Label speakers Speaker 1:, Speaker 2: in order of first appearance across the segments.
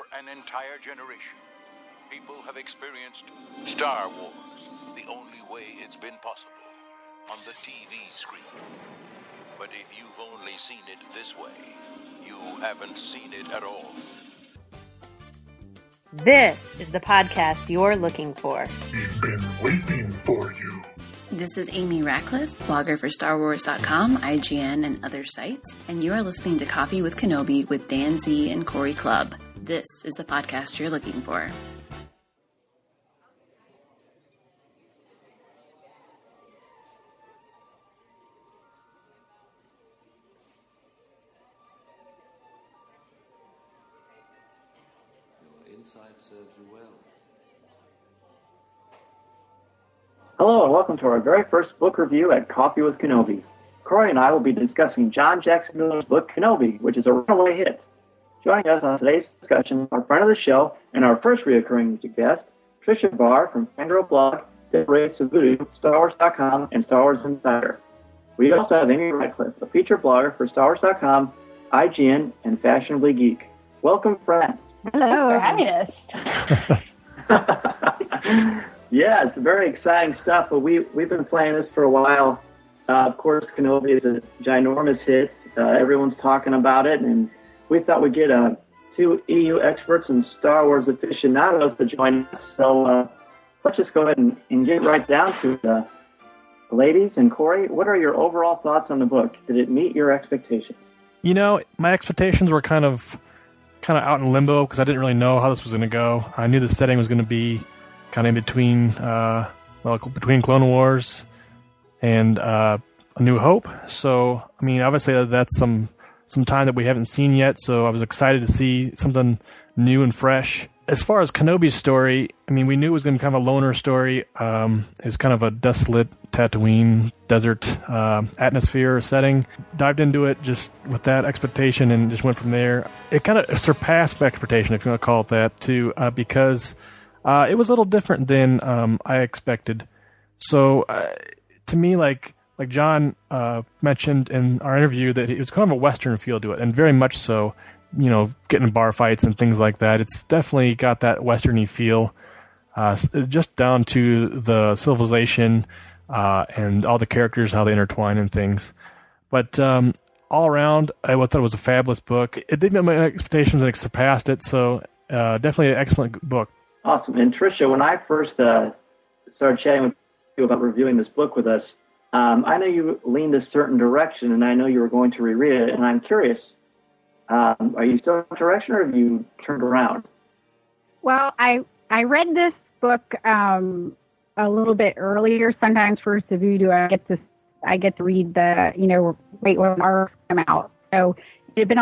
Speaker 1: For an entire generation, people have experienced Star Wars the only way it's been possible, on the TV screen. But if you've only seen it this way, you haven't seen it at all.
Speaker 2: This is the podcast you're looking for.
Speaker 3: He's been waiting for you.
Speaker 4: This is Amy Ratcliffe, blogger for StarWars.com, IGN, and other sites, and you are listening to Coffee with Kenobi with Dan Z and Cory Clubb. This is the podcast you're looking for.
Speaker 5: Your insight serves you well.
Speaker 6: Hello and welcome to our very first book review at Coffee with Kenobi. Cory and I will be discussing John Jackson Miller's book Kenobi, which is a runaway hit. Joining us on today's discussion, our friend of the show and our first reoccurring guest, Tricia Barr from Fangirl Blog, SUVUDU, StarWars.com, and Star Wars Insider. We also have Amy Ratcliffe, a feature blogger for StarWars.com, IGN, and Fashionably Geek. Welcome, friends.
Speaker 7: Hello. Thanks for having us.
Speaker 6: Yeah, it's very exciting stuff, but we've been playing this for a while. Of course, Kenobi is a ginormous hit. Everyone's talking about it, and we thought we'd get two EU experts and Star Wars aficionados to join us. So let's just go ahead and get right down to it. Ladies and Cory, what are your overall thoughts on the book? Did it meet your expectations?
Speaker 8: You know, my expectations were kind of out in limbo because I didn't really know how this was going to go. I knew the setting was going to be kind of in between, between Clone Wars and A New Hope. So, I mean, obviously that's some time that we haven't seen yet, so I was excited to see something new and fresh. As far as Kenobi's story, I mean, we knew it was going to be kind of a loner story. It was kind of a desolate Tatooine desert atmosphere setting. Dived into it just with that expectation and just went from there. It kind of surpassed my expectation, if you want to call it that, too, because it was a little different than I expected. So, to me, like John mentioned in our interview, that it was kind of a Western feel to it, and very much so. You know, getting in bar fights and things like that. It's definitely got that Western-y feel, just down to the civilization and all the characters, how they intertwine and things. But all around, I thought it was a fabulous book. It did meet my expectations and it surpassed it, so definitely an excellent book.
Speaker 6: Awesome. And Tricia, when I first started chatting with you about reviewing this book with us, I know you leaned a certain direction, and I know you were going to reread it, and I'm curious, are you still in that direction, or have you turned around?
Speaker 7: Well, I read this book a little bit earlier. Sometimes for SUVUDU, I get to read the right when arcs come out. So it had been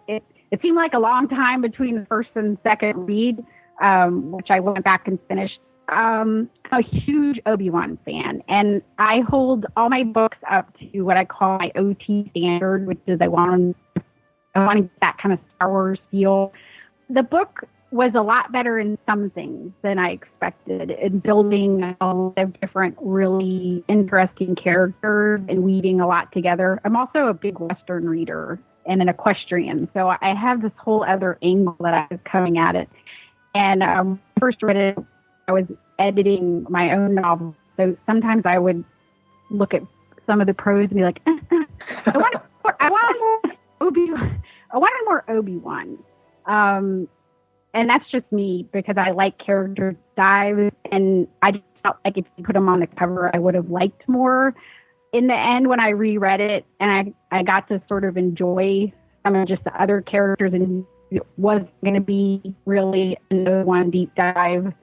Speaker 7: it seemed like a long time between the first and second read, which I went back and finished. I'm a huge Obi-Wan fan, and I hold all my books up to what I call my OT standard, which is I want to get that kind of Star Wars feel. The book was a lot better in some things than I expected, in building a lot of different really interesting characters and weaving a lot together. I'm also a big Western reader and an equestrian, so I have this whole other angle that I was coming at it. And first read it, I was editing my own novel, so sometimes I would look at some of the prose and be like, I wanted more Obi-Wan. And that's just me, because I like character dives, and I just felt like if you put them on the cover, I would have liked more. In the end, when I reread it, and I got to sort of enjoy some of just the other characters, and it was going to be really another one deep dive,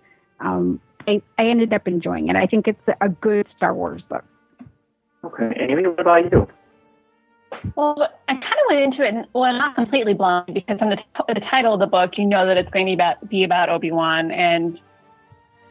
Speaker 7: I ended up enjoying it. I think it's a good Star Wars book.
Speaker 6: Okay. Amy, what about you?
Speaker 9: Well, I kind of went into it, not completely blind, because from the title of the book, you know that it's going to be about Obi-Wan, and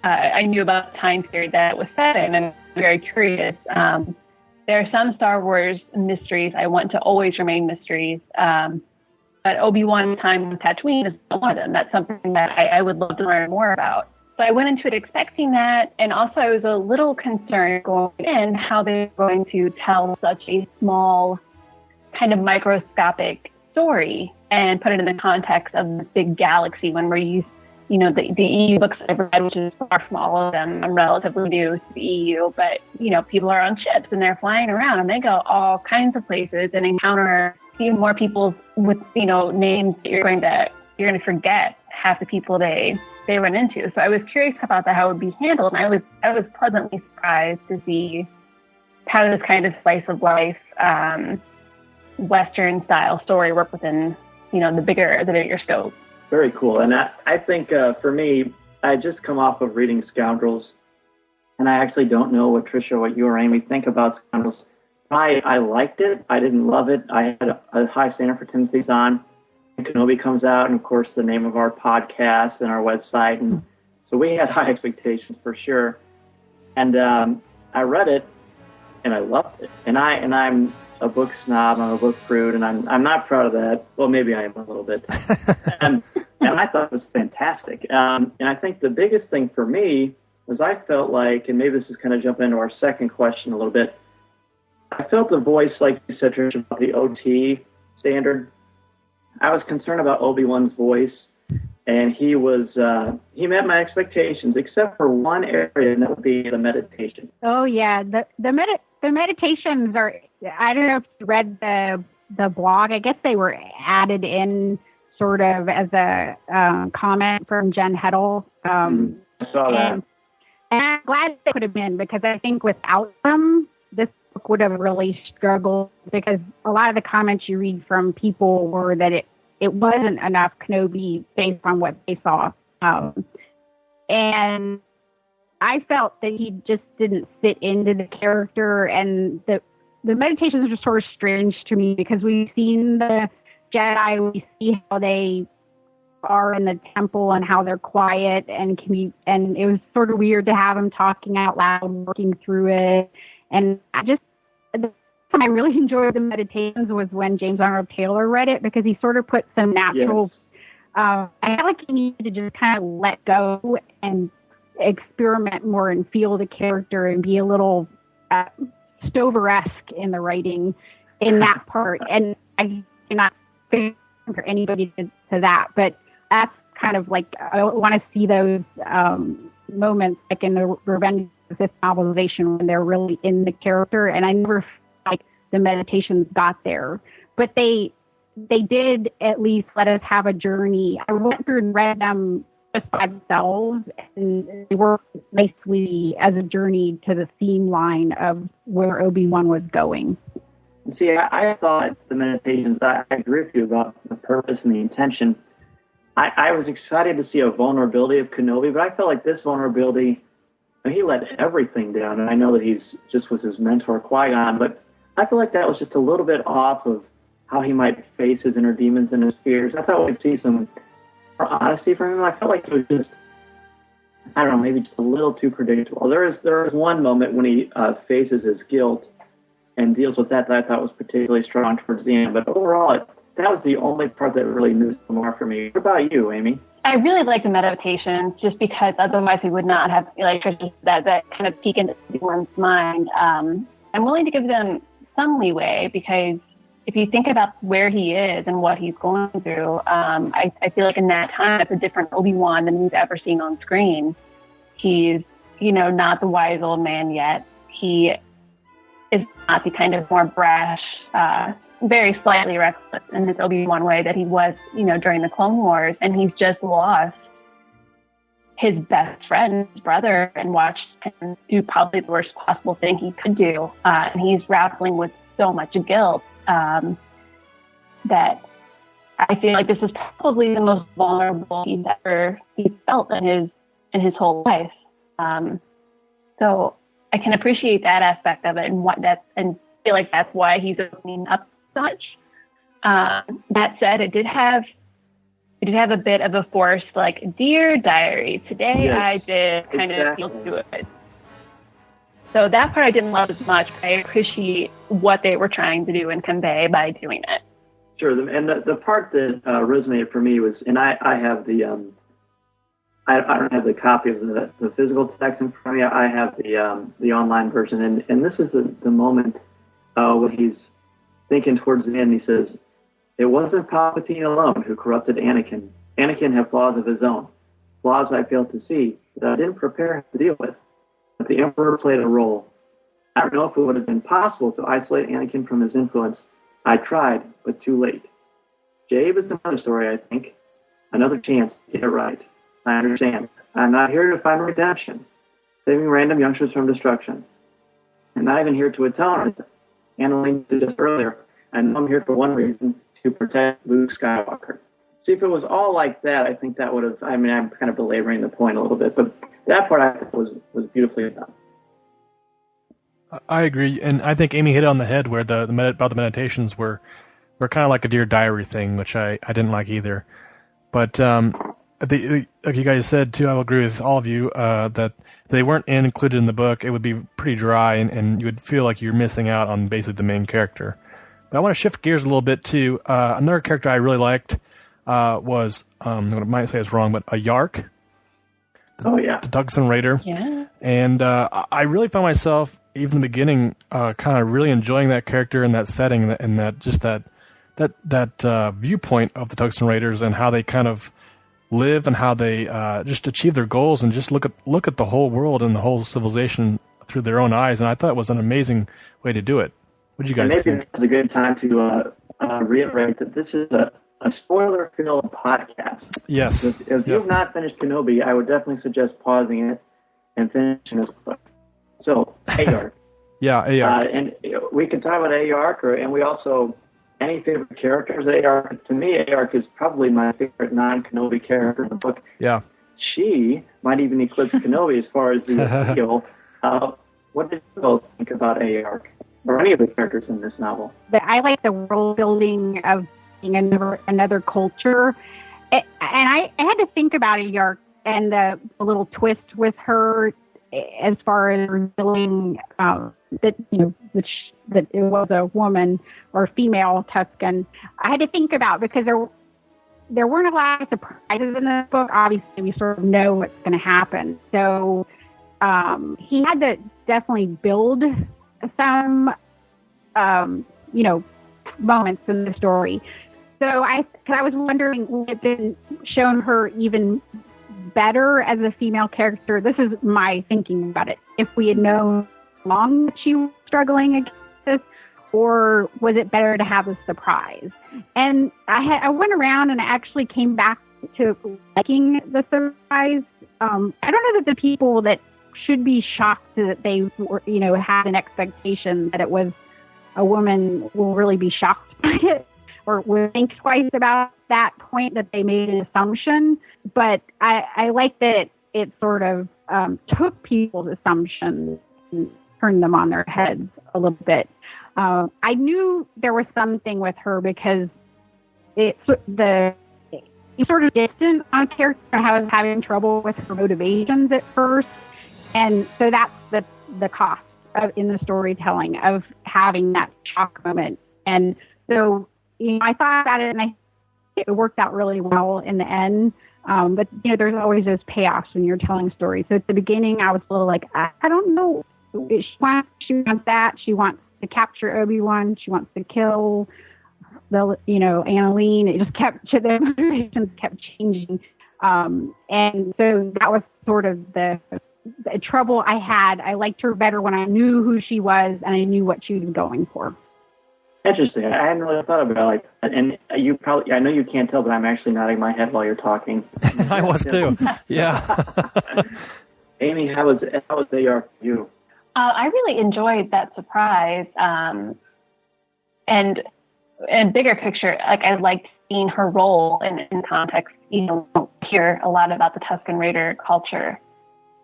Speaker 9: I knew about the time period that it was set in, and I'm very curious. There are some Star Wars mysteries I want to always remain mysteries, but Obi-Wan's time with Tatooine is one of them. That's something that I would love to learn more about. So I went into it expecting that, and also I was a little concerned going in how they're going to tell such a small, kind of microscopic story and put it in the context of this big galaxy when we're used, the EU books that I've read, which is far from all of them. I'm relatively new to the EU, but, people are on ships and they're flying around and they go all kinds of places and encounter even more people with, names that you're going to forget half the people they run into. So I was curious about that, how it would be handled. And I was pleasantly surprised to see how this kind of slice of life, Western style story work within, the bigger scope.
Speaker 6: Very cool. And I think for me, I just come off of reading Scoundrels, and I actually don't know what you or Amy think about Scoundrels. I liked it. I didn't love it. I had a high standard for Timothy Zahn. And Kenobi comes out, and of course the name of our podcast and our website, and so we had high expectations for sure. And I read it, and I loved it. And I'm a book snob, I'm a book prude, and I'm not proud of that. Well, maybe I am a little bit. and I thought it was fantastic. And I think the biggest thing for me was I felt like, and maybe this is kind of jumping into our second question a little bit, I felt the voice, like you said, Tricia, about the OT standard. I was concerned about Obi-Wan's voice, and he met my expectations, except for one area, and that would be the meditation.
Speaker 7: Oh yeah, the meditations are. I don't know if you read the blog. I guess they were added in sort of as a comment from Jen Heddle.
Speaker 6: I saw that.
Speaker 7: And I'm glad they could have been, because I think without them, this book would have really struggled, because a lot of the comments you read from people were that it wasn't enough Kenobi based on what they saw. And I felt that he just didn't fit into the character, and the meditations are sort of strange to me, because we've seen the Jedi, we see how they are in the temple and how they're quiet and it was sort of weird to have him talking out loud, working through it. And the time I really enjoyed the meditations was when James Arnold Taylor read it, because he sort of put some natural,
Speaker 6: yes.
Speaker 7: I felt like he needed to just kind of let go and experiment more and feel the character and be a little Stover-esque in the writing in that part. And I cannot think for anybody to that, but that's kind of like, I want to see those moments like in the Revenge of the Sith novelization when they're really in the character, and I never felt like the meditations got there, but they did at least let us have a journey. I went through and read them just by themselves, and they worked nicely as a journey to the theme line of where Obi-Wan was going.
Speaker 6: See, I thought the meditations, I agree with you about the purpose and the intention. I was excited to see a vulnerability of Kenobi, but I felt like this vulnerability, he let everything down, and I know that he's just was his mentor, Qui-Gon, but I feel like that was just a little bit off of how he might face his inner demons and his fears. I thought we'd see some more honesty from him. I felt like it was just, I don't know, maybe just a little too predictable. There was one moment when he faces his guilt and deals with that I thought was particularly strong towards the end. But overall, that was the only part that really moved the more for me. What about you, Amy?
Speaker 9: I really like the meditations, just because otherwise we would not have, like Tricia, that kind of peek into one's mind. I'm willing to give them some leeway, because if you think about where he is and what he's going through, I feel like in that time, it's a different Obi-Wan than we've ever seen on screen. He's, not the wise old man yet. He is not the kind of more brash, very slightly reckless in his Obi-Wan way that he was, during the Clone Wars. And he's just lost his best friend, his brother, and watched him do probably the worst possible thing he could do. And he's grappling with so much guilt that I feel like this is probably the most vulnerable he's felt in his whole life. So I can appreciate that aspect of it, and feel like that's why he's opening up so much. That said, it did have a bit of a forced, like, Dear Diary, today
Speaker 6: yes,
Speaker 9: I did kind of feel good. So that part I didn't love as much, but I appreciate what they were trying to do and convey by doing it.
Speaker 6: Sure, and the part that resonated for me was, and I have the, I don't have the copy of the physical text in front of me. I have the online version, and this is the moment when he's thinking towards the end. He says, It wasn't Palpatine alone who corrupted Anakin. Anakin had flaws of his own, flaws I failed to see that I didn't prepare him to deal with. But the Emperor played a role. I don't know if it would have been possible to isolate Anakin from his influence. I tried, but too late. Jabe is another story, I think. Another chance to get it right. I understand. I'm not here to find redemption, saving random youngsters from destruction. I'm not even here to atone, as Annalene did just earlier. I know I'm here for one reason, to protect Luke Skywalker. See, if it was all like that, I think that would have, I mean, I'm kind of belaboring the point a little bit, but that part I thought was beautifully done.
Speaker 8: I agree, and I think Amy hit it on the head where about the meditations were kind of like a Dear Diary thing, which I didn't like either. But like you guys said, too, I will agree with all of you that they weren't included in the book. It would be pretty dry, and you would feel like you're missing out on basically the main character. But I want to shift gears a little bit, too. Another character I really liked was, I might say it's wrong, but a Yark.
Speaker 6: Oh, yeah.
Speaker 8: The Tugson Raider.
Speaker 9: Yeah.
Speaker 8: And I really found myself, even in the beginning, kind of really enjoying that character and that setting and that viewpoint of the Tugson Raiders and how they kind of live and how they just achieve their goals and just look at the whole world and the whole civilization through their own eyes. And I thought it was an amazing way to do it. What do you guys think?
Speaker 6: Maybe it's a good time to reiterate that this is a spoiler-filled podcast.
Speaker 8: Yes.
Speaker 6: If you have not finished Kenobi, I would definitely suggest pausing it and finishing this book. So, Ayark.
Speaker 8: Yeah, Ayark.
Speaker 6: And we can talk about Ayark, and we also, any favorite characters, Ayark. To me, Ayark is probably my favorite non-Kenobi character in the book.
Speaker 8: Yeah.
Speaker 6: She might even eclipse Kenobi as far as the appeal. What did you both think about Ayark, or any of the characters in this novel?
Speaker 7: I like the world building of being another culture. And I had to think about Ayark and the little twist with her as far as revealing that that it was a woman or female Tusken. I had to think about, because there weren't a lot of surprises in this book. Obviously, we sort of know what's going to happen. So he had to definitely build some moments in the story. So I was wondering, would it been shown her even better as a female character? This is my thinking about it. If we had known how long that she was struggling against this, or was it better to have a surprise? And I went around and I actually came back to liking the surprise. I don't know that the people that should be shocked that they were, had an expectation that it was a woman will really be shocked by it, or would think twice about that point that they made an assumption. But I like that it sort of took people's assumptions and turned them on their heads a little bit. I knew there was something with her because you sort of distant on character. I was having trouble with her motivations at first. And so that's the cost in the storytelling of having that shock moment. And so, I thought about it, and it worked out really well in the end. But there's always those payoffs when you're telling stories. So at the beginning, I was a little like, I don't know. She wants that. She wants to capture Obi-Wan. She wants to kill Annalene. It just the motivations kept changing. And so that was sort of the trouble I had. I liked her better when I knew who she was and I knew what she was going for.
Speaker 6: Interesting. I hadn't really thought about it like that. And I know you can't tell, but I'm actually nodding my head while you're talking.
Speaker 8: I was too. Yeah.
Speaker 6: Amy, how was Ayark for you?
Speaker 9: I really enjoyed that surprise. And bigger picture, I liked seeing her role in context. You don't hear a lot about the Tusken Raider culture.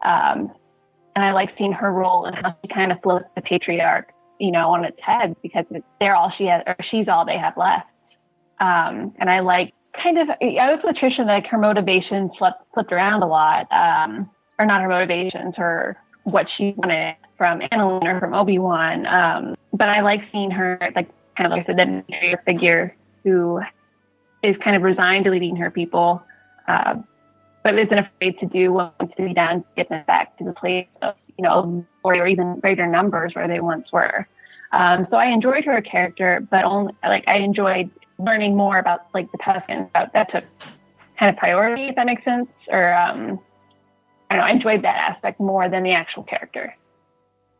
Speaker 9: And I like seeing her role and how she kind of flips the patriarch, on its head, because they're all she has, or she's all they have left. And I like I was with Tricia, like her motivations flipped around a lot, or not her motivations, or what she wanted from Annalene or from Obi-Wan. But I like seeing her, kind of like I said, that figure who is kind of resigned to leading her people, but isn't afraid to do what needs to be done to get them back to the place of, or even greater numbers where they once were. So I enjoyed her character, but I enjoyed learning more about like the Tuscans. That took kind of priority, if that makes sense. Or I don't know, I enjoyed that aspect more than the actual character.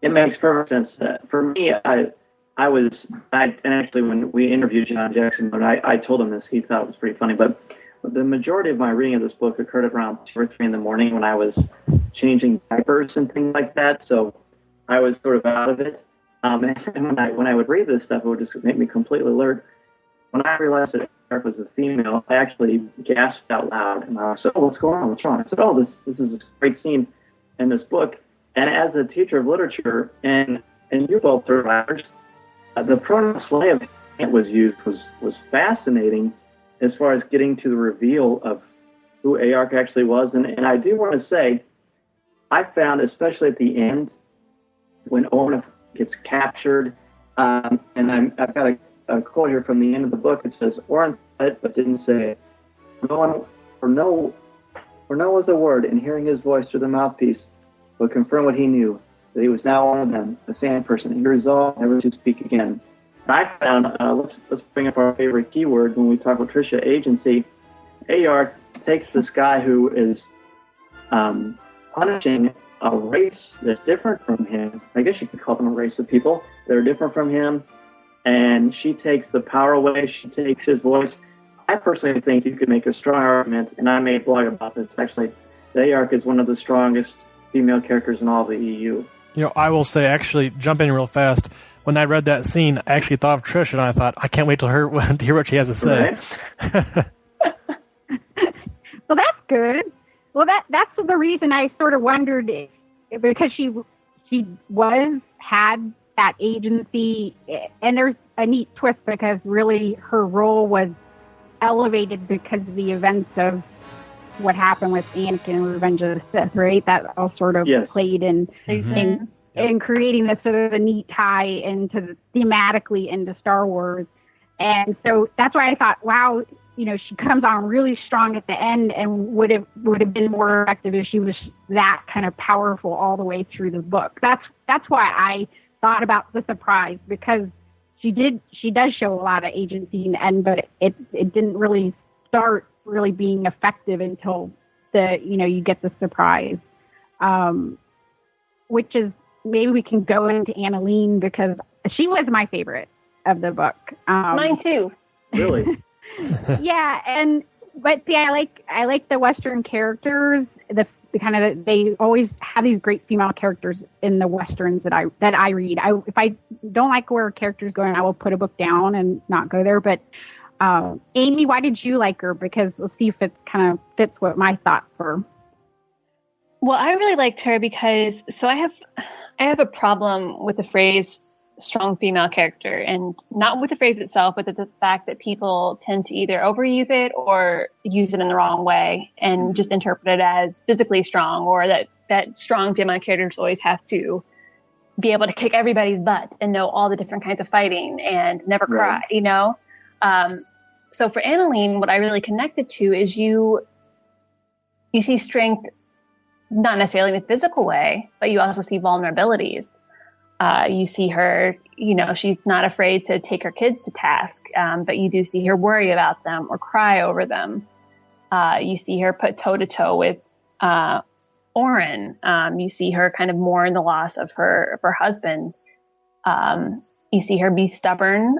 Speaker 6: It makes perfect sense. For me, and actually when we interviewed John Jackson, I told him this, he thought it was pretty funny, but the majority of my reading of this book occurred around 2 or 3 in the morning when I was changing diapers and things like that, so I was sort of out of it. And when I would read this stuff, it would just make me completely alert. When I realized that Eric was a female, I actually gasped out loud, and I was, "Oh, what's going on? What's wrong?" I said, "Oh, this is a great scene in this book." And as a teacher of literature, and you're both third writers, the pronoun slave that was used was fascinating as far as getting to the reveal of who Aark actually was. And I do want to say, I found, especially at the end, when Owen gets captured, and I've got a quote here from the end of the book. It says, "Oren fled but didn't say it. For no was a word, and hearing his voice through the mouthpiece would confirm what he knew, that he was now one of them, a sand person. He resolved never to speak again." And I found, let's bring up our favorite keyword when we talk about Tricia, agency. Aark takes this guy who is punishing a race that's different from him. I guess you could call them a race of people that are different from him. And she takes the power away. She takes his voice. I personally think you could make a strong argument, and I made a blog about this, actually, that Aark is one of the strongest female characters in all of the EU.
Speaker 8: You know, I will say, actually, jump in real fast. When I read that scene, I actually thought of Trish, and I thought, I can't wait to hear what she has to say.
Speaker 6: Right?
Speaker 7: Well, that's good. Well, that's the reason I sort of wondered, because she had that agency, and there's a neat twist because really her role was elevated because of the events of what happened with Anakin in Revenge of the Sith, right? That all sort of played in creating this sort of a neat tie thematically into Star Wars. And so that's why I thought, wow, you know, she comes on really strong at the end and would have been more effective if she was that kind of powerful all the way through the book. That's why I thought about the surprise, because she does show a lot of agency in the end, but it didn't really start really being effective until you get the surprise, which is, maybe we can go into Annalene, because she was my favorite of the book.
Speaker 9: Mine too.
Speaker 6: Really?
Speaker 7: Yeah, but see, I like the Western characters. The kind of, they always have these great female characters in the Westerns that I read. If I don't like where a character's going, I will put a book down and not go there. But Amy, why did you like her? Because let's see if it kind of fits what my thoughts were.
Speaker 9: Well, I really liked her because, so I have a problem with the phrase strong female character, and not with the phrase itself, but the fact that people tend to either overuse it or use it in the wrong way and just interpret it as physically strong, or that strong female characters always have to be able to kick everybody's butt and know all the different kinds of fighting and never cry, you know? So for Annalene, what I really connected to is you see strength, not necessarily in a physical way, but you also see vulnerabilities. You see her, you know, she's not afraid to take her kids to task, but you do see her worry about them or cry over them. You see her put toe to toe with Oren. You see her kind of mourn the loss of her husband. You see her be stubborn,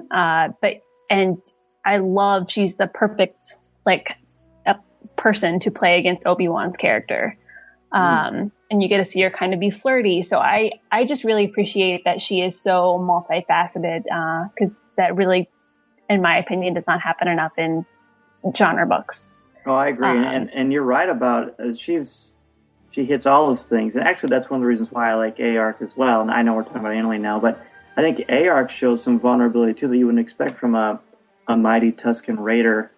Speaker 9: and I love, she's the perfect, like, a person to play against Obi-Wan's character. And you get to see her kind of be flirty. So I just really appreciate that she is so multifaceted, because that really, in my opinion, does not happen enough in genre books.
Speaker 6: Oh, I agree. And you're right about, she hits all those things. And actually, that's one of the reasons why I like Aark as well. And I know we're talking about Annalene now, but I think Aark shows some vulnerability, too, that you wouldn't expect from a mighty Tusken raider.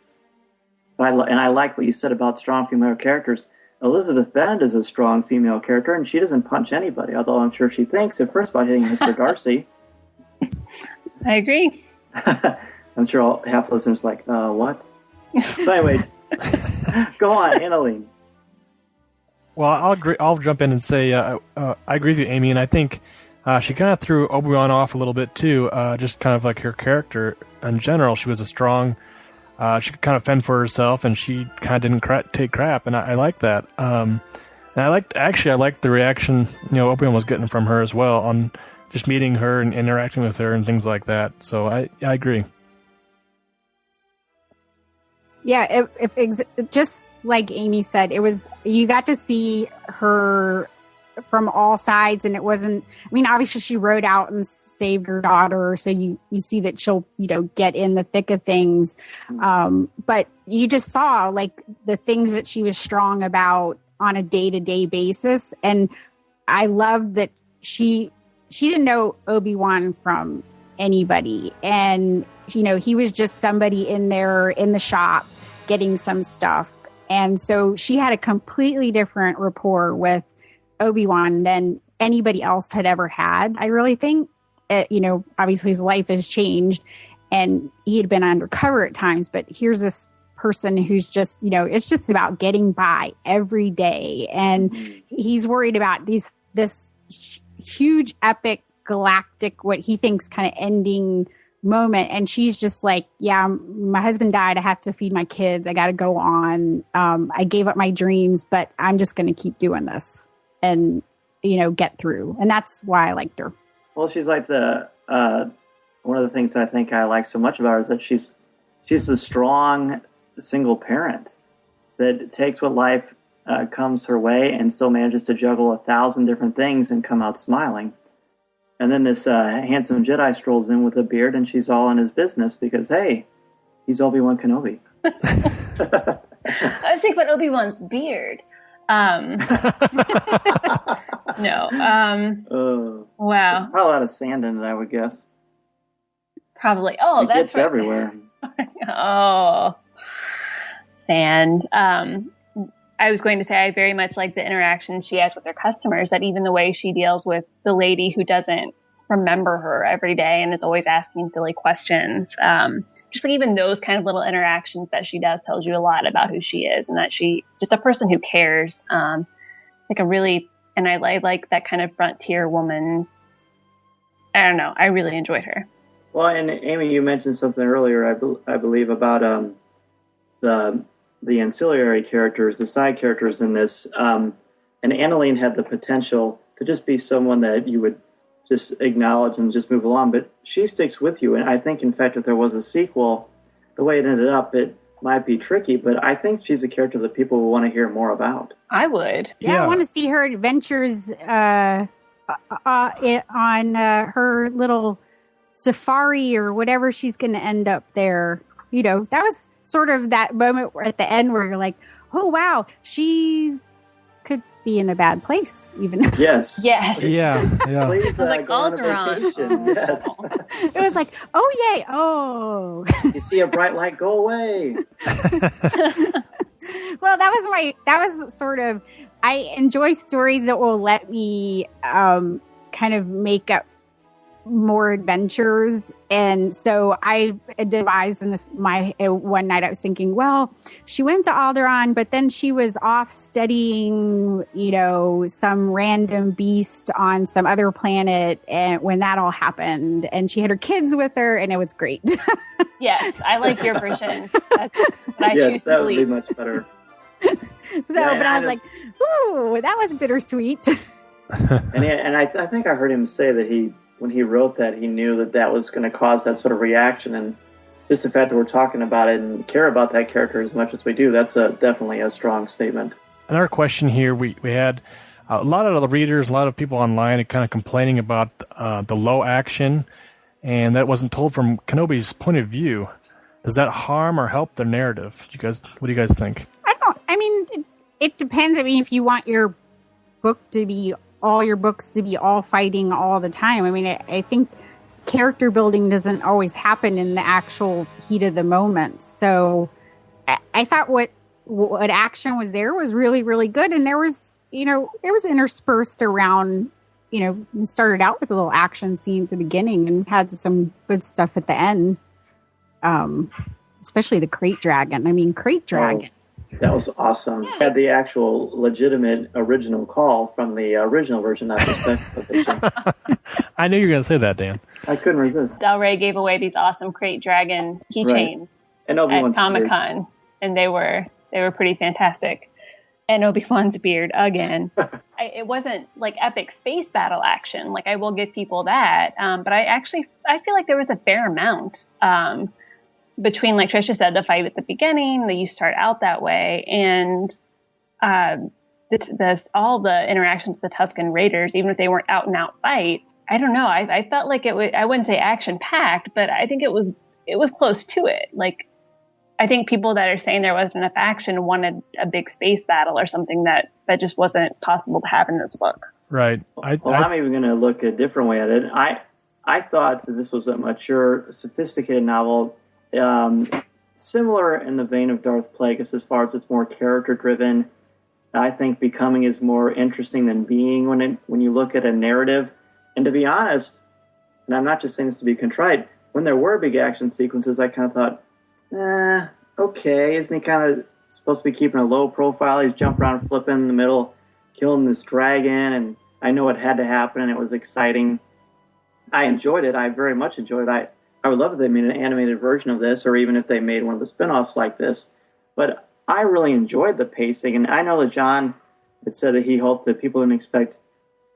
Speaker 6: And I like what you said about strong female characters. Elizabeth Bennet is a strong female character, and she doesn't punch anybody, although I'm sure she thinks at first about hitting Mr. Darcy.
Speaker 9: I agree.
Speaker 6: I'm sure half the listeners are like, what? So anyway, go on, Annalene.
Speaker 8: Well, I'll jump in and say I agree with you, Amy, and I think she kind of threw Obi-Wan off a little bit too. Just kind of like her character in general. She was a strong. She could kind of fend for herself, and she kind of didn't take crap, and I like that. And I liked the reaction Obi-Wan was getting from her as well on just meeting her and interacting with her and things like that. So I agree.
Speaker 7: Yeah, just like Amy said, you got to see her from all sides, and it wasn't. I mean, obviously she rode out and saved her daughter, so you see that she'll get in the thick of things. But you just saw like the things that she was strong about on a day-to-day basis, and I loved that she didn't know Obi-Wan from anybody, and he was just somebody in there in the shop getting some stuff, and so she had a completely different rapport with Obi-Wan than anybody else had ever had. I really think, obviously his life has changed, and he had been undercover at times, but here's this person who's just, it's just about getting by every day, and he's worried about this huge, epic, galactic, what he thinks kind of ending moment, and she's just like, yeah, my husband died, I have to feed my kids, I got to go on, I gave up my dreams, but I'm just going to keep doing this and get through, and that's why I liked her.
Speaker 6: Well, she's like the one of the things I think I like so much about her is that she's the strong single parent that takes what life comes her way and still manages to juggle 1,000 different things and come out smiling. And then this handsome Jedi strolls in with a beard, and she's all in his business because, hey, he's Obi-Wan Kenobi.
Speaker 9: I was thinking about Obi-Wan's beard. No. Wow.
Speaker 6: Probably a lot of sand in it, I would guess.
Speaker 9: Probably. Oh,
Speaker 6: it gets everywhere.
Speaker 9: Oh, sand. I was going to say I very much like the interaction she has with her customers, that even the way she deals with the lady who doesn't remember her every day and is always asking silly questions. Just like even those kind of little interactions that she does tells you a lot about who she is, and that she just a person who cares. Like a really, and I like that kind of frontier woman. I don't know. I really enjoyed her.
Speaker 6: Well, and Amy, you mentioned something earlier, I believe, about the ancillary characters, the side characters in this. And Annalene had the potential to just be someone that you would just acknowledge and just move along, but she sticks with you. And I think, in fact, if there was a sequel, the way it ended up, it might be tricky, but I think she's a character that people will want to hear more about.
Speaker 9: I would.
Speaker 7: Yeah. I want to see her adventures on her little safari or whatever she's going to end up there. That was sort of that moment at the end where you're like, oh, wow, she's could be in a bad place even.
Speaker 6: Yes.
Speaker 9: Yes.
Speaker 8: Yeah.
Speaker 6: Please,
Speaker 9: like
Speaker 6: go on a
Speaker 9: Alderaan.
Speaker 6: vacation. Yes.
Speaker 7: It was like, oh, yay. Oh.
Speaker 6: You see a bright light, go away.
Speaker 7: Well, that was sort of, I enjoy stories that will let me kind of make up more adventures, and so I devised in this one night. I was thinking, well, she went to Alderaan, but then she was off studying, some random beast on some other planet, and when that all happened, and she had her kids with her, and it was great.
Speaker 9: Yes, I like your version. That's what I choose to
Speaker 6: that
Speaker 9: believe.
Speaker 6: would be much better.
Speaker 7: But I was like, ooh, that was bittersweet.
Speaker 6: And I think I heard him say that when he wrote that, he knew that was going to cause that sort of reaction, and just the fact that we're talking about it and care about that character as much as we do, that's definitely a strong statement.
Speaker 8: Another question here, we had a lot of the readers, a lot of people online are kind of complaining about the low action, and that wasn't told from Kenobi's point of view. Does that harm or help the narrative? What do you guys think?
Speaker 7: It depends. If you want your book to be all fighting all the time. I think character building doesn't always happen in the actual heat of the moment. So I thought what action was there was really, really good. And there was interspersed around, started out with a little action scene at the beginning and had some good stuff at the end. Especially the crate dragon.
Speaker 6: Oh, That was awesome.
Speaker 9: Yeah.
Speaker 6: Had the actual legitimate original call from the original version, not the special edition.
Speaker 8: I knew you were going to say that, Dan.
Speaker 6: I couldn't resist.
Speaker 9: Del Rey gave away these awesome Crate Dragon keychains
Speaker 6: And
Speaker 9: at
Speaker 6: Obi-Wan's
Speaker 9: Comic-Con, and they were pretty fantastic. And Obi-Wan's beard again. It wasn't like epic space battle action. Like, I will give people that. But I feel like there was a fair amount between, like Tricia said, the fight at the beginning, that you start out that way, and all the interactions with the Tusken Raiders, even if they weren't out and out fights. I don't know. I felt like it was, I wouldn't say action packed, but I think it was close to it. Like, I think people that are saying there wasn't enough action wanted a big space battle or something that just wasn't possible to have in this book.
Speaker 8: Right.
Speaker 6: I'm even going to look a different way at it. I thought that this was a mature, sophisticated novel, similar in the vein of Darth Plagueis as far as it's more character-driven. I think Becoming is more interesting than Being when you look at a narrative. And to be honest, and I'm not just saying this to be contrite, when there were big action sequences, I kind of thought, okay, isn't he kind of supposed to be keeping a low profile? He's jumping around, flipping in the middle, killing this dragon, and I know it had to happen, and it was exciting. I enjoyed it. I very much enjoyed it. I would love if they made an animated version of this, or even if they made one of the spin-offs like this. But I really enjoyed the pacing, and I know that John had said that he hoped that people didn't expect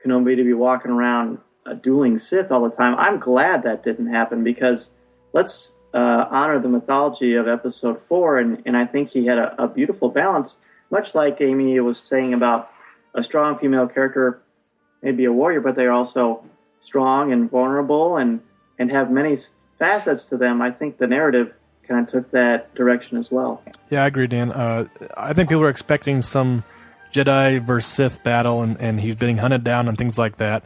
Speaker 6: Kenobi to be walking around dueling Sith all the time. I'm glad that didn't happen, because let's honor the mythology of Episode 4, and I think he had a beautiful balance, much like Amy was saying about a strong female character, maybe a warrior, but they're also strong and vulnerable and have many facets to them. I think the narrative kind of took that direction as well.
Speaker 8: Yeah, I agree, Dan. I think people were expecting some Jedi versus Sith battle, and he's being hunted down and things like that.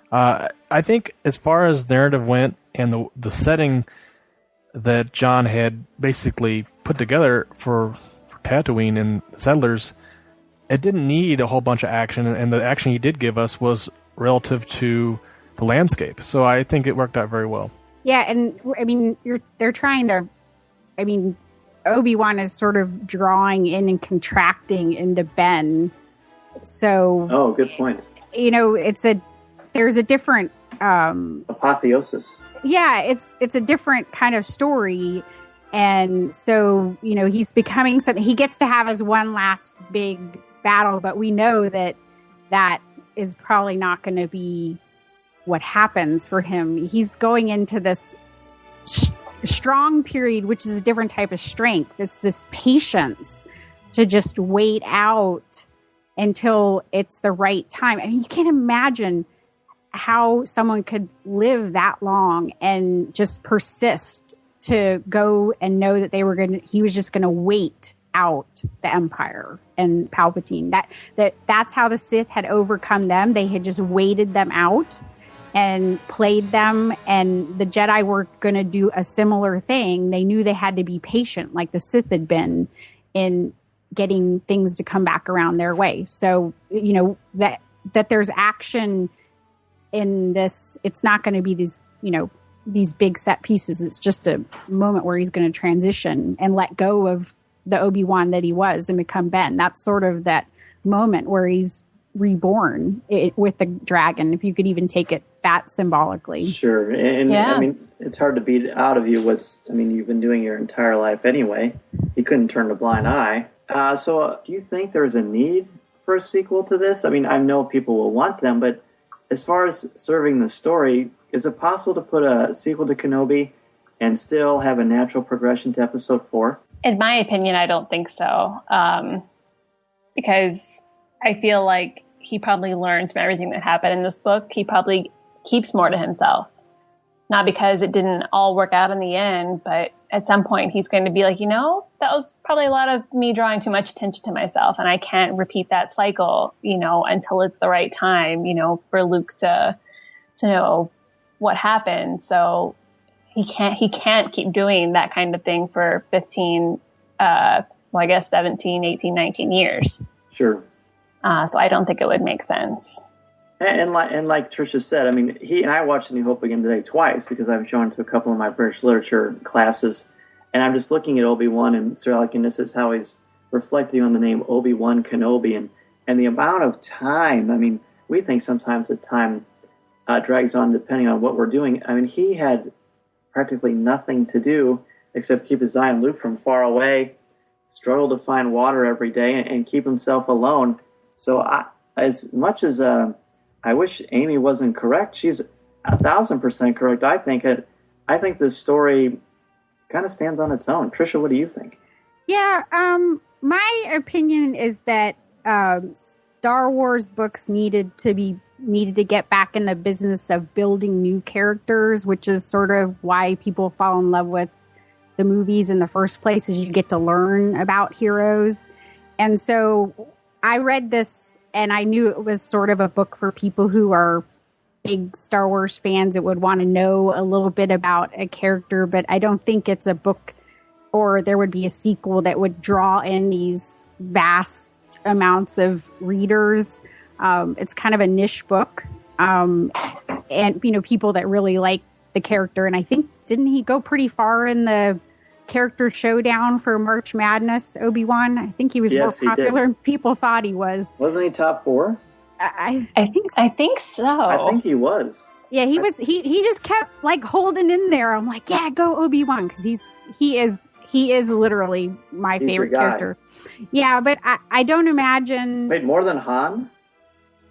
Speaker 8: I think as far as narrative went and the setting that John had basically put together for Tatooine and Settlers, it didn't need a whole bunch of action, and the action he did give us was relative to the landscape. So I think it worked out very well.
Speaker 7: Yeah, and I mean, they're trying to. I mean, Obi-Wan is sort of drawing in and contracting into Ben. So,
Speaker 6: oh, good point.
Speaker 7: You know, there's a different
Speaker 6: apotheosis.
Speaker 7: Yeah, it's a different kind of story, and so he's becoming something. He gets to have his one last big battle, but we know that is probably not going to be what happens for him. He's going into this strong period, which is a different type of strength. It's this patience to just wait out until it's the right time. I mean, you can't imagine how someone could live that long and just persist to go and know that he was just going to wait out the Empire and Palpatine. That's how the Sith had overcome them. They had just waited them out and played them, and the Jedi were going to do a similar thing. They knew they had to be patient, like the Sith had been in getting things to come back around their way. So, that there's action in this. It's not going to be these big set pieces. It's just a moment where he's going to transition and let go of the Obi-Wan that he was and become Ben. That's sort of that moment where he's reborn with the dragon, if you could even take it that symbolically.
Speaker 6: Sure. And yeah. I mean, it's hard to beat out of you you've been doing your entire life anyway. You couldn't turn a blind eye. So do you think there's a need for a sequel to this? I mean, I know people will want them, but as far as serving the story, is it possible to put a sequel to Kenobi and still have a natural progression to Episode 4?
Speaker 9: In my opinion, I don't think so. Because I feel like he probably learns from everything that happened in this book. He probably keeps more to himself. Not because it didn't all work out in the end, but at some point he's going to be like, that was probably a lot of me drawing too much attention to myself, and I can't repeat that cycle, until it's the right time, for Luke to know what happened. So he can't keep doing that kind of thing for 15, 17, 18, 19 years.
Speaker 6: Sure.
Speaker 9: So I don't think it would make sense.
Speaker 6: And like Tricia said, I mean, he and I watched New Hope again today twice because I've shown it to a couple of my British literature classes, and I'm just looking at Obi-Wan and Sir Alec Guinness as how he's reflecting on the name Obi-Wan Kenobi and the amount of time. I mean, we think sometimes that time drags on depending on what we're doing. I mean, he had practically nothing to do except keep his eye on Luke from far away, struggle to find water every day, and keep himself alone. So as much as I wish Amy wasn't correct, she's 1,000% correct. I think this story kind of stands on its own. Tricia, what do you think?
Speaker 7: Yeah, my opinion is that Star Wars books needed to get back in the business of building new characters, which is sort of why people fall in love with the movies in the first place, is you get to learn about heroes. And so I read this and I knew it was sort of a book for people who are big Star Wars fans that would want to know a little bit about a character, but I don't think it's a book, or there would be a sequel that would draw in these vast amounts of readers. It's kind of a niche book, and people that really like the character. And I think, didn't he go pretty far in the character showdown for March Madness, Obi-Wan? I think he was more popular than people thought he was.
Speaker 6: Wasn't he top 4?
Speaker 7: I think so.
Speaker 9: I think so.
Speaker 6: I think he was.
Speaker 7: Yeah, he was. He just kept like holding in there. I'm like, yeah, go Obi-Wan, because he is literally my favorite character. Yeah, but I don't imagine.
Speaker 6: Wait, more than Han?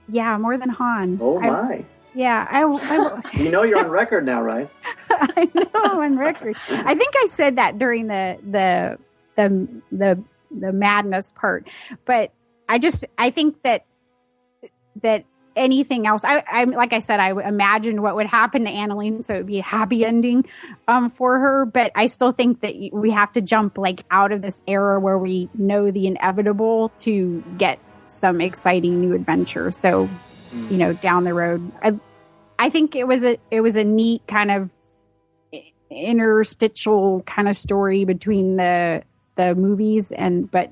Speaker 7: Yeah, more than Han.
Speaker 6: Oh my.
Speaker 7: I
Speaker 6: you know you're on record now, right?
Speaker 7: I know I'm on record. I think I said that during the madness part, but I think that anything else, I like I said, I imagined what would happen to Annalene, so it would be a happy ending for her. But I still think that we have to jump like out of this era where we know the inevitable to get some exciting new adventure. So, down the road, I think it was a neat kind of interstitial kind of story between the movies, but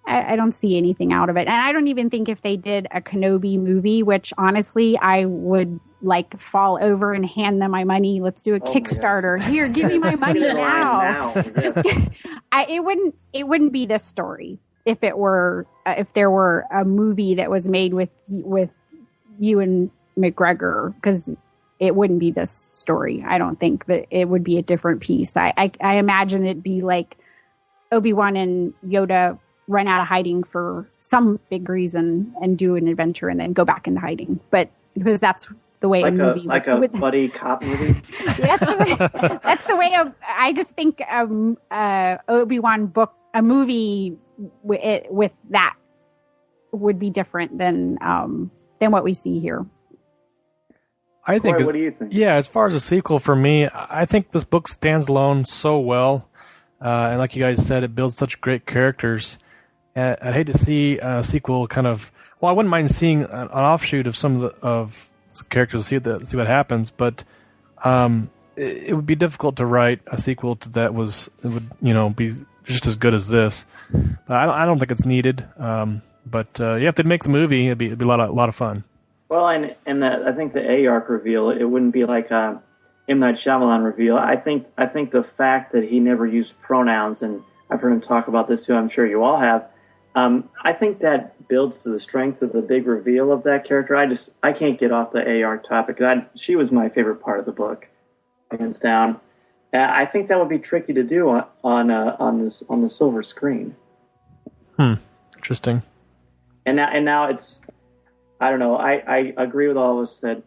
Speaker 7: I don't see anything out of it. And I don't even think if they did a Kenobi movie, which honestly I would like fall over and hand them my money. Let's do a Kickstarter. Here, give me my money now. Just it wouldn't be this story if there were a movie that was made with Ewan McGregor, because it wouldn't be this story. I don't think that it would be a different piece. I imagine it'd be like Obi-Wan and Yoda run out of hiding for some big reason and do an adventure and then go back into hiding. But because that's the way a movie
Speaker 6: a buddy cop movie.
Speaker 7: That's the way I just think Obi-Wan book, a movie with that would be different than what we see here.
Speaker 8: I think.
Speaker 6: Cory, what do you think?
Speaker 8: Yeah, as far as a sequel for me, I think this book stands alone so well, and like you guys said, it builds such great characters. And I'd hate to see a sequel kind of. Well, I wouldn't mind seeing an offshoot of some of the characters to see what happens, but it would be difficult to write a sequel to that would be just as good as this. I don't think it's needed. But if they'd make the movie, it'd be a lot of fun.
Speaker 6: Well, and I think the A arc reveal, it wouldn't be like M. Night Shyamalan reveal. I think the fact that he never used pronouns, and I've heard him talk about this too, I'm sure you all have, I think that builds to the strength of the big reveal of that character. I can't get off the A arc topic. She was my favorite part of the book, hands down. I think that would be tricky to do on the silver screen.
Speaker 8: Interesting.
Speaker 6: And now it's, I don't know, I agree with all of us that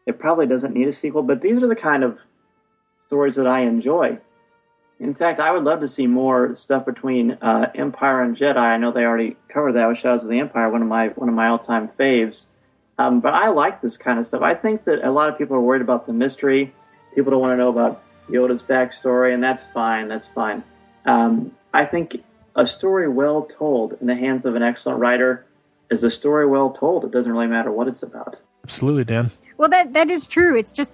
Speaker 6: it probably doesn't need a sequel, but these are the kind of stories that I enjoy. In fact, I would love to see more stuff between Empire and Jedi. I know they already covered that with Shadows of the Empire, one of my all-time faves. But I like this kind of stuff. I think that a lot of people are worried about the mystery. People don't want to know about Yoda's backstory, and that's fine. I think a story well told in the hands of an excellent writer is a story well told. It doesn't really matter what it's about.
Speaker 8: Absolutely, Dan.
Speaker 7: Well, that is true. It's just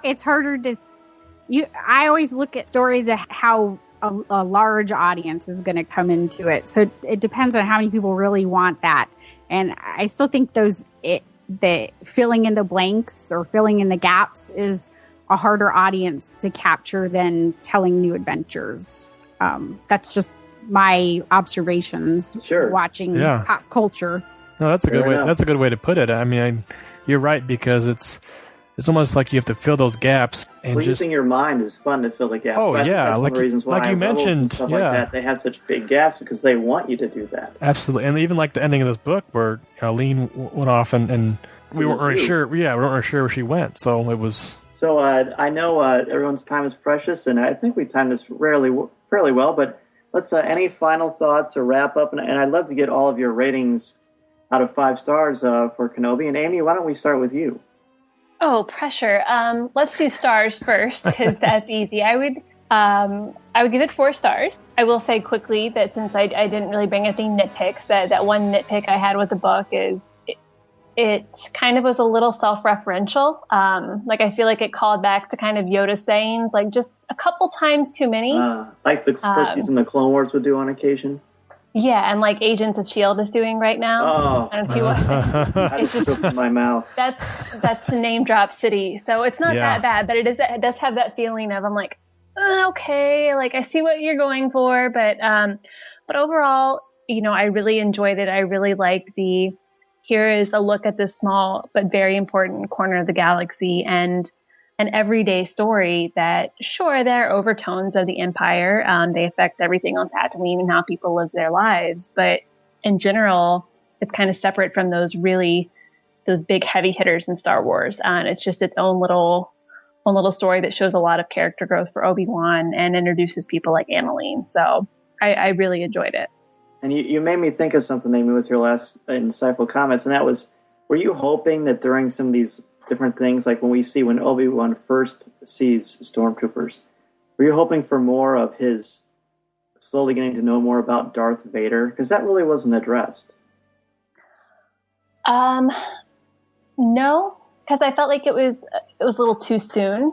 Speaker 7: it's harder to. I always look at stories of how a large audience is going to come into it. So it depends on how many people really want that. And I still think the filling in the blanks or filling in the gaps is a harder audience to capture than telling new adventures. That's just my observations
Speaker 6: Sure.
Speaker 7: watching pop culture.
Speaker 8: No, that's a good way.
Speaker 6: enough.
Speaker 8: That's a good way to put it. I mean, you're right, because it's almost like you have to fill those gaps and
Speaker 6: using your mind is fun to fill the gaps.
Speaker 8: Oh,
Speaker 6: that's
Speaker 8: yeah,
Speaker 6: one of the reasons why
Speaker 8: like you
Speaker 6: novels and
Speaker 8: mentioned,
Speaker 6: stuff like that, they have such big gaps because they want you to do that.
Speaker 8: Absolutely, and even like the ending of this book where Aline went off and we weren't really sure. Yeah, we weren't really sure where she went. So it was.
Speaker 6: So I know everyone's time is precious, and I think we timed this fairly well. But let's any final thoughts or wrap up, and I'd love to get all of your ratings out of 5 stars for Kenobi. And Amy, why don't we start with you?
Speaker 9: Oh, pressure. Let's do stars first, because that's easy. I would give it 4 stars. I will say quickly that since I didn't really bring anything nitpicks, that one nitpick I had with the book is it kind of was a little self-referential. Like I feel like it called back to kind of Yoda sayings, like just a couple times too many.
Speaker 6: Like the first season of Clone Wars would do on occasion.
Speaker 9: Yeah, and like Agents of S.H.I.E.L.D. is doing right now.
Speaker 6: Oh,
Speaker 9: I don't know if you watched it.
Speaker 6: It's just in my mouth.
Speaker 9: That's a name drop city, so it's not that bad, but it does have that feeling of I'm like, okay, like I see what you're going for, but overall, I really enjoyed it. I really liked here is a look at this small but very important corner of the galaxy and an everyday story that, sure, there are overtones of the Empire. They affect everything on Tatooine and how people live their lives. But in general, it's kind of separate from those big heavy hitters in Star Wars. And it's just its own little story that shows a lot of character growth for Obi-Wan and introduces people like Annalene. So I really enjoyed it.
Speaker 6: And you made me think of something, Amy, with your last insightful comments, and that was, were you hoping that during some of these different things, like when Obi-Wan first sees stormtroopers, were you hoping for more of his slowly getting to know more about Darth Vader? Because that really wasn't addressed.
Speaker 9: No, because I felt like it was a little too soon.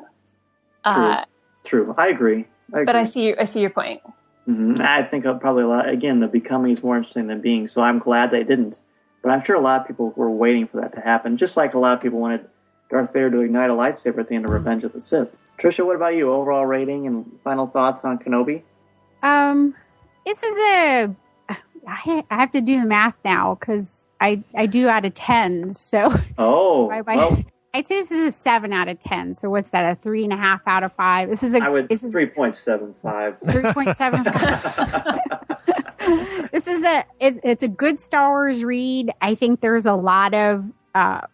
Speaker 6: True. I agree.
Speaker 9: But I see your point.
Speaker 6: Mm-hmm. I think probably a lot. Again, the becoming is more interesting than being, so I'm glad they didn't. But I'm sure a lot of people were waiting for that to happen, just like a lot of people wanted Darth Vader to ignite a lightsaber at the end of Revenge of the Sith. Tricia, what about you? Overall rating and final thoughts on Kenobi?
Speaker 7: This is I have to do the math now because I do out of 10. So I'd say this is a 7 out of 10. So what's that? A 3.5 out of 5. This is
Speaker 6: 3.75.
Speaker 7: 3.75. It's a good Star Wars read. I think there's a lot of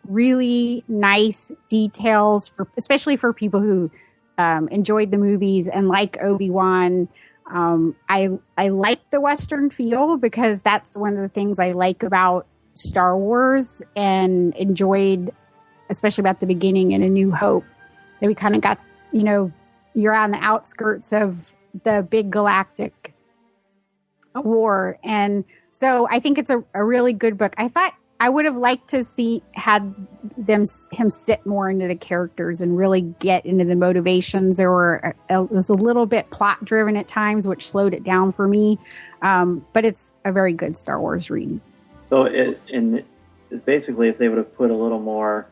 Speaker 7: really nice details, especially for people who enjoyed the movies and like Obi-Wan. I like the Western feel because that's one of the things I like about Star Wars and enjoyed, especially about the beginning in A New Hope, that we kind of got, you're on the outskirts of the big galactic war. And so I think it's a really good book. I thought I would have liked to had him sit more into the characters and really get into the motivations. It was a little bit plot driven at times, which slowed it down for me. But it's a very good Star Wars read.
Speaker 6: So it's basically if they would have put a little more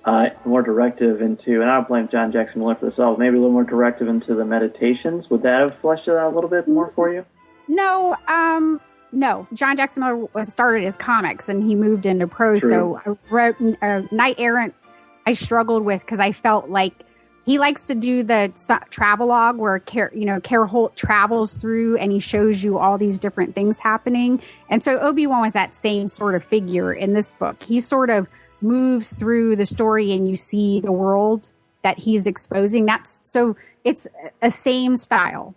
Speaker 6: directive into, and I don't blame John Jackson Miller for this at all, maybe a little more directive into the meditations, would that have fleshed it out a little bit more for you?
Speaker 7: No, John Jackson Miller started his comics and he moved into prose.
Speaker 6: True.
Speaker 7: So I wrote Knight Errant. I struggled with because I felt like he likes to do the travelogue where Care Holt travels through and he shows you all these different things happening. And so Obi-Wan was that same sort of figure in this book. He sort of moves through the story and you see the world that he's exposing. It's a same style.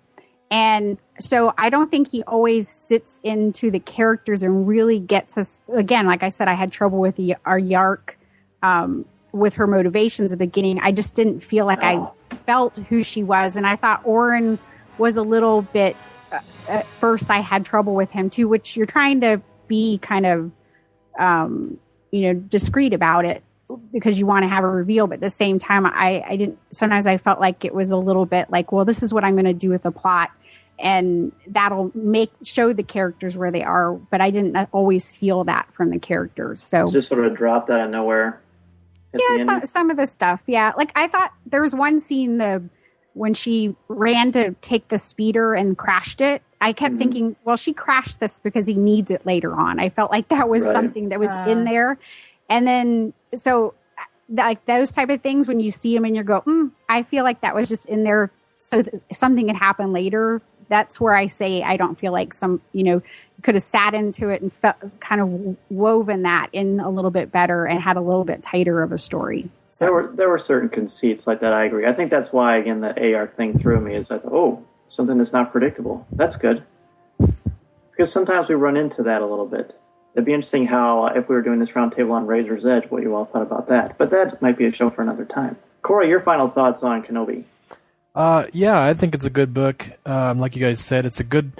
Speaker 7: And so I don't think he always sits into the characters and really gets us. Again, like I said, I had trouble with our Yark, with her motivations at the beginning. I just didn't feel like I felt who she was. And I thought Oren was a little bit, at first I had trouble with him too, which you're trying to be kind of, discreet about it because you want to have a reveal. But at the same time, I didn't, sometimes I felt like it was a little bit like, well, this is what I'm going to do with the plot. And that'll show the characters where they are. But I didn't always feel that from the characters. So
Speaker 6: just sort of dropped out of nowhere.
Speaker 7: Yeah, some of the stuff. Yeah. Like I thought there was one scene when she ran to take the speeder and crashed it. I kept thinking, well, she crashed this because he needs it later on. I felt like that was something that was in there. And then, so like those type of things, when you see them and you go, I feel like that was just in there so something had happened later. That's where I say I don't feel like could have sat into it and kind of woven that in a little bit better and had a little bit tighter of a story. So.
Speaker 6: There were certain conceits like that. I agree. I think that's why, again, the AR thing threw me. Is I thought, something that's not predictable. That's good, because sometimes we run into that a little bit. It'd be interesting how, if we were doing this roundtable on Razor's Edge, what you all thought about that. But that might be a show for another time. Cory, your final thoughts on Kenobi?
Speaker 8: Yeah, I think it's a good book. Like you guys said, it's a good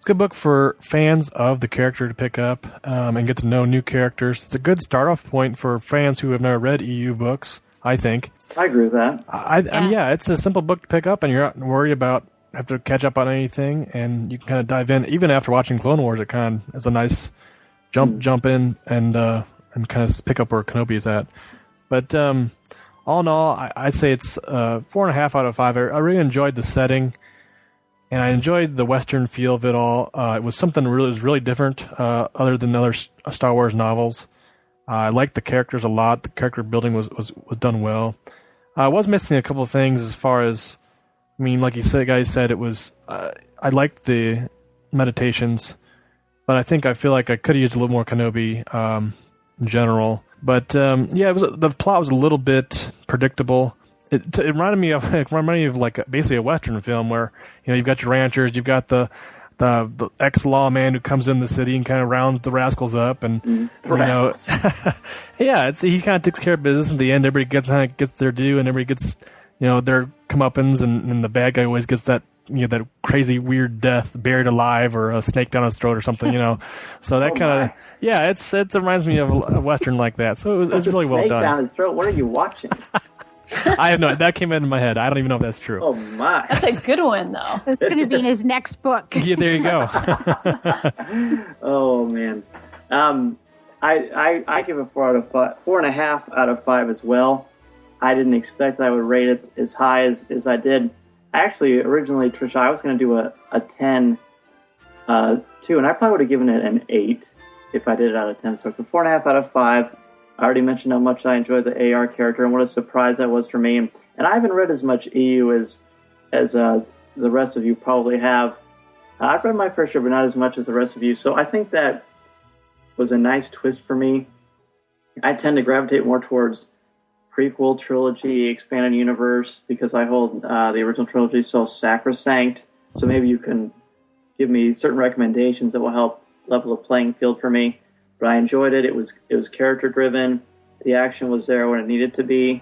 Speaker 8: book for fans of the character to pick up and get to know new characters. It's a good start-off point for fans who have never read EU books, I think.
Speaker 6: I agree with that.
Speaker 8: I mean, it's a simple book to pick up, and you're not worried about have to catch up on anything, and you can kind of dive in. Even after watching Clone Wars, it kind of is a nice jump in and kind of pick up where Kenobi is at. But all in all, I'd say it's 4.5 out of 5. I really enjoyed the setting, and I enjoyed the Western feel of it all. It was something really different, other than other Star Wars novels. I liked the characters a lot. The character building was done well. I was missing a couple of things as far as, I mean, like you guys said, it was. I liked the meditations, but I feel like I could have used a little more Kenobi in general. But the plot was a little bit predictable. It reminded me of like basically a Western film where you've got your ranchers, you've got the ex-lawman who comes in the city and kind of rounds the rascals up, and he kind of takes care of business. In the end, everybody gets their due, and everybody gets their comeuppance, and the bad guy always gets that that crazy weird death, buried alive, or a snake down his throat or something. So that kind of it reminds me of a Western like that. So it was really well done.
Speaker 6: Snake down his throat. What are you watching?
Speaker 8: I have no. That came into my head. I don't even know if that's true.
Speaker 6: Oh my!
Speaker 9: That's a good one, though.
Speaker 7: That's going to be in his next book.
Speaker 8: Yeah, there you go.
Speaker 6: Oh man, I give it 4.5 out of 5 as well. I didn't expect that I would rate it as high as I did. Actually, originally, Tricia, I was going to do a 10 too, and I probably would have given it an 8 if I did it out of 10. So for 4.5 out of 5. I already mentioned how much I enjoyed the AR character and what a surprise that was for me. And I haven't read as much EU as the rest of you probably have. I've read my fair share, but not as much as the rest of you. So I think that was a nice twist for me. I tend to gravitate more towards prequel trilogy, expanded universe, because I hold the original trilogy so sacrosanct. So maybe you can give me certain recommendations that will help level the playing field for me. But I enjoyed it. It was character driven. The action was there when it needed to be.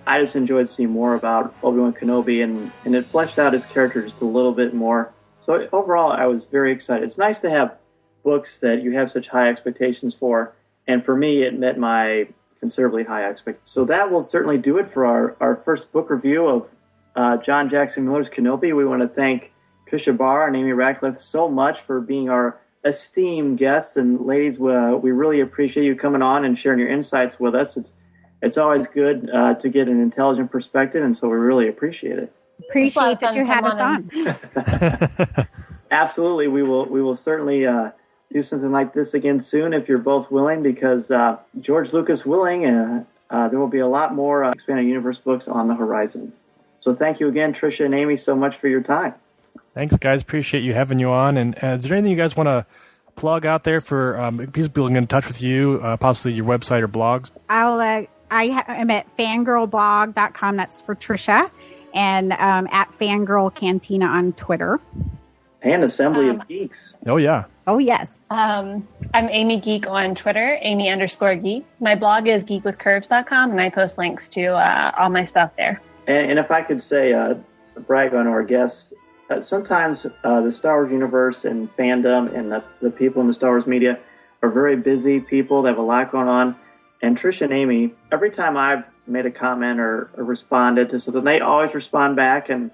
Speaker 6: I just enjoyed seeing more about Obi-Wan Kenobi, and it fleshed out his character just a little bit more. So overall, I was very excited. It's nice to have books that you have such high expectations for, and for me, it met my considerably high expectations. So that will certainly do it for our first book review of John Jackson Miller's Kenobi. We want to thank Tricia Barr and Amy Ratcliffe so much for being our esteemed guests, and ladies, we really appreciate you coming on and sharing your insights with us. It's always good to get an intelligent perspective, and so we really appreciate it.
Speaker 7: Appreciate that you had us on.
Speaker 6: Absolutely, we will certainly do something like this again soon if you're both willing, because George Lucas willing, there will be a lot more expanded universe books on the horizon. So thank you again, Tricia and Amy, so much for your time.
Speaker 8: Thanks, guys. Appreciate you having you on. And is there anything you guys want to plug out there for people getting in touch with you, possibly your website or blogs?
Speaker 7: I am at fangirlblog.com. That's for Tricia. And at Fangirl Cantina on Twitter.
Speaker 6: And Assembly of Geeks.
Speaker 8: Oh, yeah.
Speaker 7: Oh, yes.
Speaker 9: I'm Amy Geek on Twitter, Amy_Geek. My blog is geekwithcurves.com, and I post links to all my stuff there.
Speaker 6: And if I could say, brag on our guests, sometimes the Star Wars universe and fandom and the people in the Star Wars media are very busy people. They have a lot going on. And Tricia and Amy, every time I've made a comment or responded to something, they always respond back. And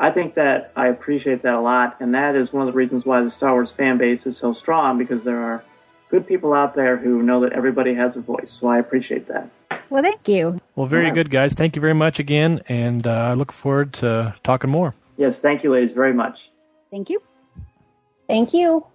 Speaker 6: I think that I appreciate that a lot. And that is one of the reasons why the Star Wars fan base is so strong, because there are good people out there who know that everybody has a voice. So I appreciate that.
Speaker 7: Well, thank you.
Speaker 8: Well, very good, guys. Thank you very much again. And I look forward to talking more.
Speaker 6: Yes, thank you, ladies, very much.
Speaker 7: Thank you.
Speaker 9: Thank you.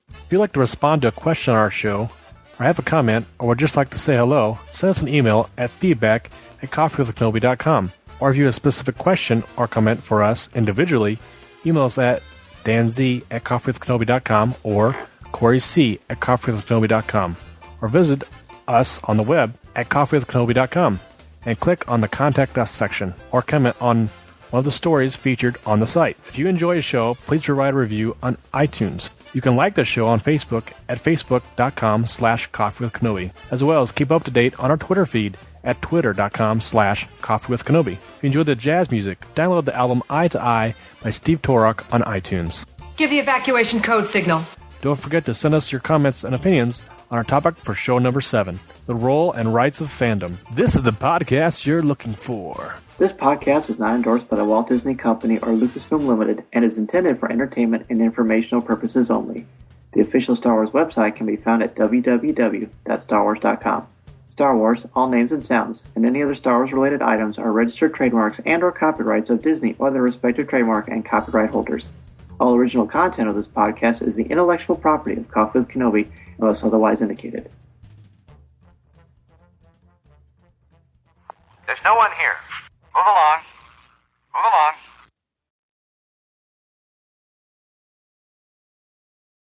Speaker 8: If you'd like to respond to a question on our show, or have a comment, or would just like to say hello, send us an email at feedback@coffeewithkenobi.com. Or if you have a specific question or comment for us individually, email us at danz@coffeewithkenobi.com or coryc@coffeewithkenobi.com. Or visit us on the web at coffeewithkenobi.com and click on the Contact Us section, or comment on one of the stories featured on the site. If you enjoy the show, please provide a review on iTunes. You can like the show on Facebook at facebook.com/coffeewithkenobi, as well as keep up to date on our Twitter feed at twitter.com/coffeewithkenobi. If you enjoy the jazz music, download the album Eye to Eye by Steve Torok on iTunes.
Speaker 5: Give the evacuation code signal.
Speaker 8: Don't forget to send us your comments and opinions on our topic for show number 7, the role and rights of fandom. This is the podcast you're looking for.
Speaker 6: This podcast is not endorsed by the Walt Disney Company or Lucasfilm Limited and is intended for entertainment and informational purposes only. The official Star Wars website can be found at www.starwars.com. Star Wars, all names and sounds, and any other Star Wars-related items are registered trademarks and/or copyrights of Disney or their respective trademark and copyright holders. All original content of this podcast is the intellectual property of Coffee with Kenobi unless otherwise indicated.
Speaker 10: There's no one here. Move along. Move along.